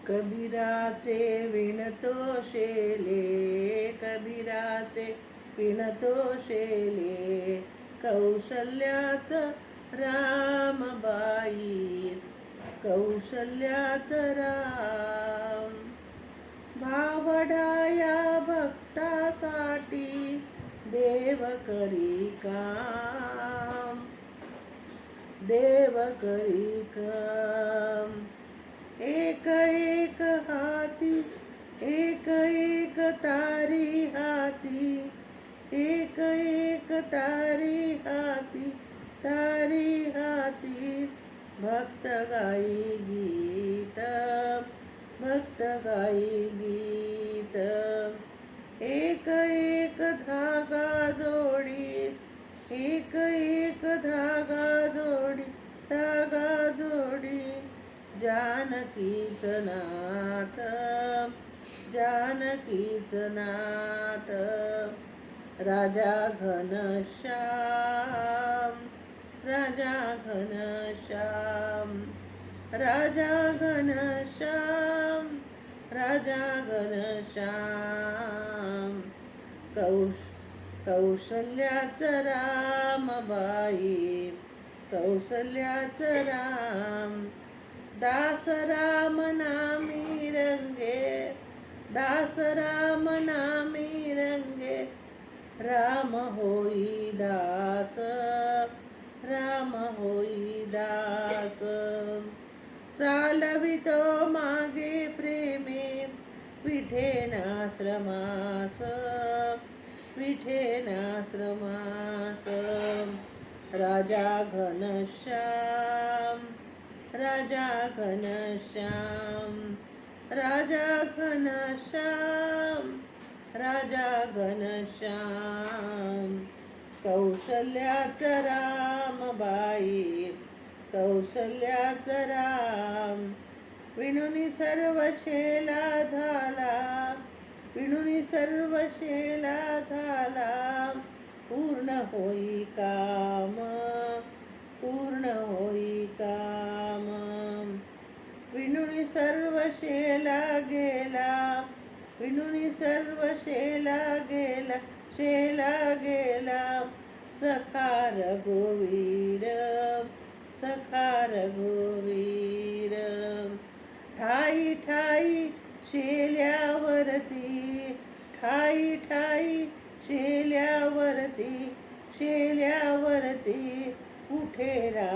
कबीराचे विणतो शेले, कबीराचे विणतो शेले, कौशल्याच रामबाई, कौशल्याच राम. भावडाया भक्तासाठी देव करी काम, देव करी काम. एक एक हाती, एक एक तारी हाती, एक एक तारी हाती, तारी हाती. भक्त गाई गीत, भक्त गाई गीत. एक एक धागा जोडी, एक एक धागा जोडी, धागा जोडी. जानकीच नाथ, जानकीच नाथ. राजा घनश्याम, राजा घनश्याम, राजा घनश्याम, राजा घनश्याम. कौशल्याच रामबाई, कौशल्याच राम. दास राम नामी रंगे, दास राम नामी रंगे. राम होई दास, राम होई दास. चालवितो मागे प्रेमे विठेनाश्रमास, विठेनाश्रमास. राजा घनश्याम, राजा घनश्याम, राजा घनश्याम, राजा घनश्याम. कौशल्याच रामबाई, कौशल्याच राम. विणुनी सर्व शेला झाला, विणुनी सर्व शेला झाला. पूर्ण होई काम, पूर्ण होई काम. विणुनी सर्व शेला गेला, विणुनी सर्व शेला गेला, शेला गेला. सखा रघुवीर, सखा रघुवीर. ठाई ठाई शेल्यावरती, ठाई ठाई शेल्यावरती, शेल्यावरती. उठे राम